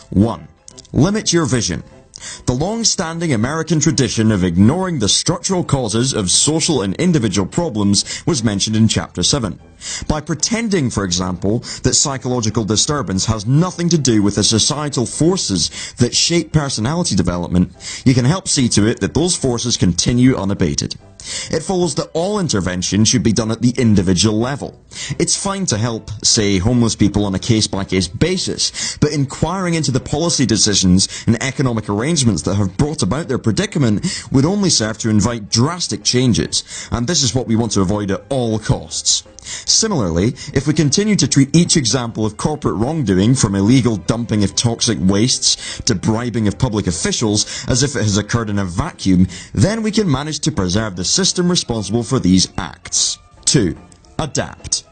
1. Limit your vision. The long-standing American tradition of ignoring the structural causes of social and individual problems was mentioned in Chapter 7. By pretending, for example, that psychological disturbance has nothing to do with the societal forces that shape personality development, you can help see to it that those forces continue unabated. It follows that all intervention should be done at the individual level. It's fine to help, say, homeless people on a case-by-case basis, but inquiring into the policy decisions and economic arrangements that have brought about their predicament would only serve to invite drastic changes, and this is what we want to avoid at all costs. Similarly, if we continue to treat each example of corporate wrongdoing, from illegal dumping of toxic wastes to bribing of public officials, as if it has occurred in a vacuum, then we can manage to preserve the system responsible for these acts. 2. Adapt.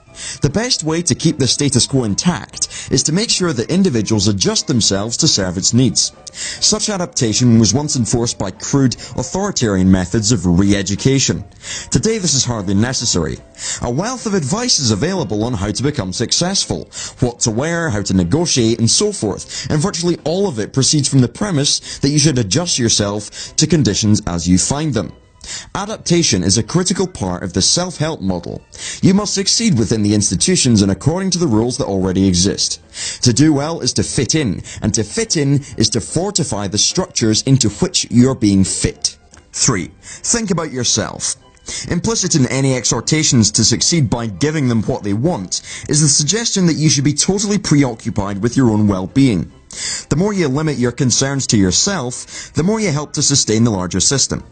The best way to keep the status quo intact is to make sure that individuals adjust themselves to serve its needs. Such adaptation was once enforced by crude, authoritarian methods of re-education. Today this is hardly necessary. A wealth of advice is available on how to become successful, what to wear, how to negotiate, and so forth, and virtually all of it proceeds from the premise that you should adjust yourself to conditions as you find them. Adaptation is a critical part of the self-help model. You must succeed within the institutions and according to the rules that already exist. To do well is to fit in, and to fit in is to fortify the structures into which you're being fit. 3. Think about yourself. Implicit in any exhortations to succeed by giving them what they want is the suggestion that you should be totally preoccupied with your own well-being. The more you limit your concerns to yourself, the more you help to sustain the larger system.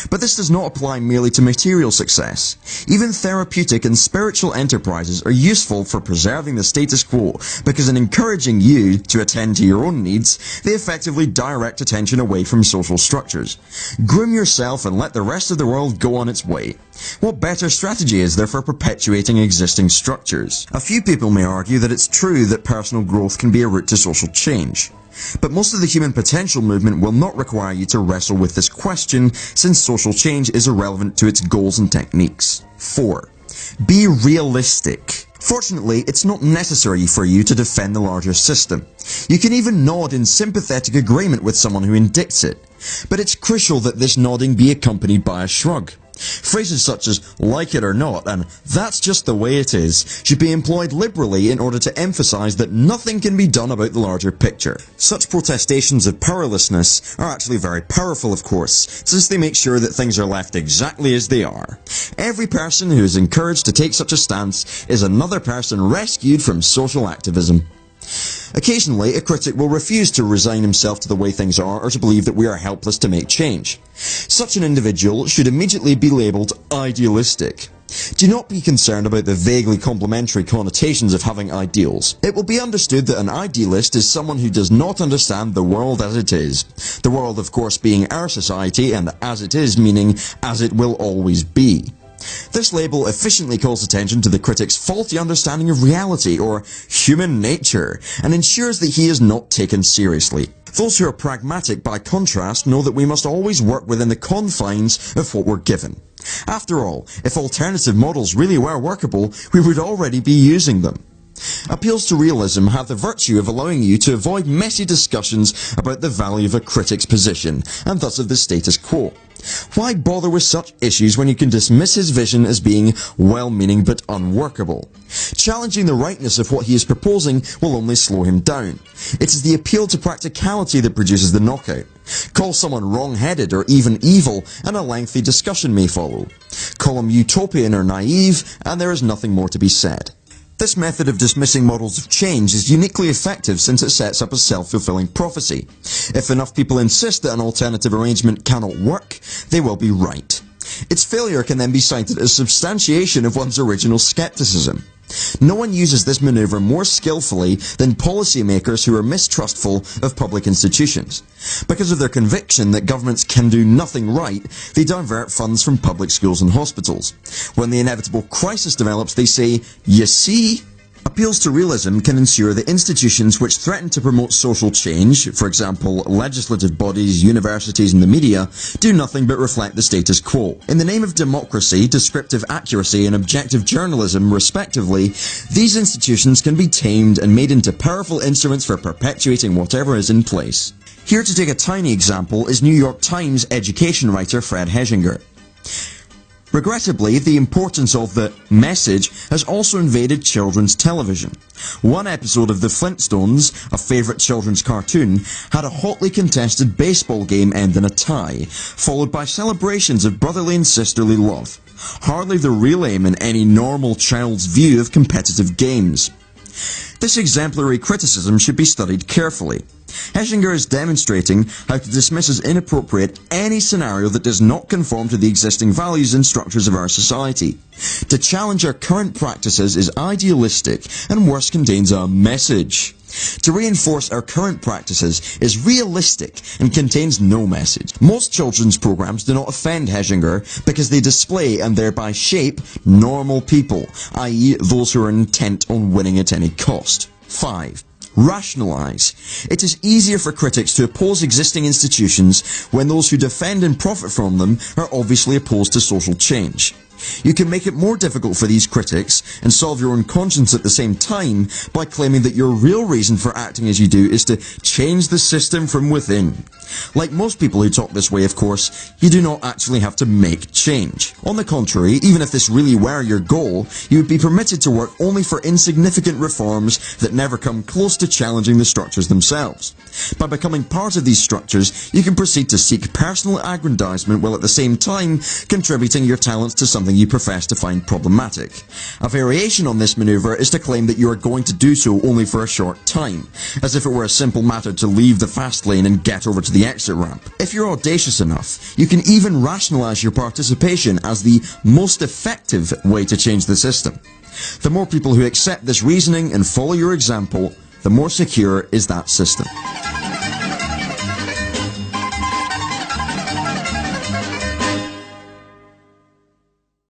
But this does not apply merely to material success. Even therapeutic and spiritual enterprises are useful for preserving the status quo, because in encouraging you to attend to your own needs, they effectively direct attention away from social structures. Groom yourself and let the rest of the world go on its way. What better strategy is there for perpetuating existing structures? A few people may argue that it's true that personal growth can be a route to social change. But most of the human potential movement will not require you to wrestle with this question, since social change is irrelevant to its goals and techniques. 4. Be realistic. Fortunately, it's not necessary for you to defend the larger system. You can even nod in sympathetic agreement with someone who indicts it. But it's crucial that this nodding be accompanied by a shrug. Phrases such as "like it or not" and "that's just the way it is" should be employed liberally in order to emphasize that nothing can be done about the larger picture. Such protestations of powerlessness are actually very powerful, of course, since they make sure that things are left exactly as they are. Every person who is encouraged to take such a stance is another person rescued from social activism. Occasionally, a critic will refuse to resign himself to the way things are or to believe that we are helpless to make change. Such an individual should immediately be labelled idealistic. Do not be concerned about the vaguely complimentary connotations of having ideals. It will be understood that an idealist is someone who does not understand the world as it is. The world, of course, being our society, and as it is meaning as it will always be. This label efficiently calls attention to the critic's faulty understanding of reality, or human nature, and ensures that he is not taken seriously. Those who are pragmatic, by contrast, know that we must always work within the confines of what we're given. After all, if alternative models really were workable, we would already be using them. Appeals to realism have the virtue of allowing you to avoid messy discussions about the value of a critic's position, and thus of the status quo. Why bother with such issues when you can dismiss his vision as being well-meaning but unworkable? Challenging the rightness of what he is proposing will only slow him down. It is the appeal to practicality that produces the knockout. Call someone wrong-headed or even evil, and a lengthy discussion may follow. Call him utopian or naive, and there is nothing more to be said. This method of dismissing models of change is uniquely effective since it sets up a self-fulfilling prophecy. If enough people insist that an alternative arrangement cannot work, they will be right. Its failure can then be cited as substantiation of one's original skepticism. No one uses this maneuver more skillfully than policymakers who are mistrustful of public institutions. Because of their conviction that governments can do nothing right, they divert funds from public schools and hospitals. When the inevitable crisis develops, they say, "You see?" Appeals to realism can ensure that institutions which threaten to promote social change, for example, legislative bodies, universities and the media, do nothing but reflect the status quo. In the name of democracy, descriptive accuracy and objective journalism, respectively, these institutions can be tamed and made into powerful instruments for perpetuating whatever is in place. Here to take a tiny example is New York Times education writer Fred Heshinger. Regrettably, the importance of the message has also invaded children's television. One episode of The Flintstones, a favourite children's cartoon, had a hotly contested baseball game end in a tie, followed by celebrations of brotherly and sisterly love. Hardly the real aim in any normal child's view of competitive games. This exemplary criticism should be studied carefully. Heshinger is demonstrating how to dismiss as inappropriate any scenario that does not conform to the existing values and structures of our society. To challenge our current practices is idealistic and worse contains a message. To reinforce our current practices is realistic and contains no message. Most children's programs do not offend Heshinger because they display and thereby shape normal people, i.e. those who are intent on winning at any cost. 5. Rationalize. It is easier for critics to oppose existing institutions when those who defend and profit from them are obviously opposed to social change. You can make it more difficult for these critics and solve your own conscience at the same time by claiming that your real reason for acting as you do is to change the system from within. Like most people who talk this way, of course, you do not actually have to make change. On the contrary, even if this really were your goal, you would be permitted to work only for insignificant reforms that never come close to challenging the structures themselves. By becoming part of these structures, you can proceed to seek personal aggrandizement while at the same time contributing your talents to something you profess to find problematic. A variation on this maneuver is to claim that you are going to do so only for a short time, as if it were a simple matter to leave the fast lane and get over to the exit ramp. If you're audacious enough, you can even rationalize your participation as the most effective way to change the system. The more people who accept this reasoning and follow your example, the more secure is that system.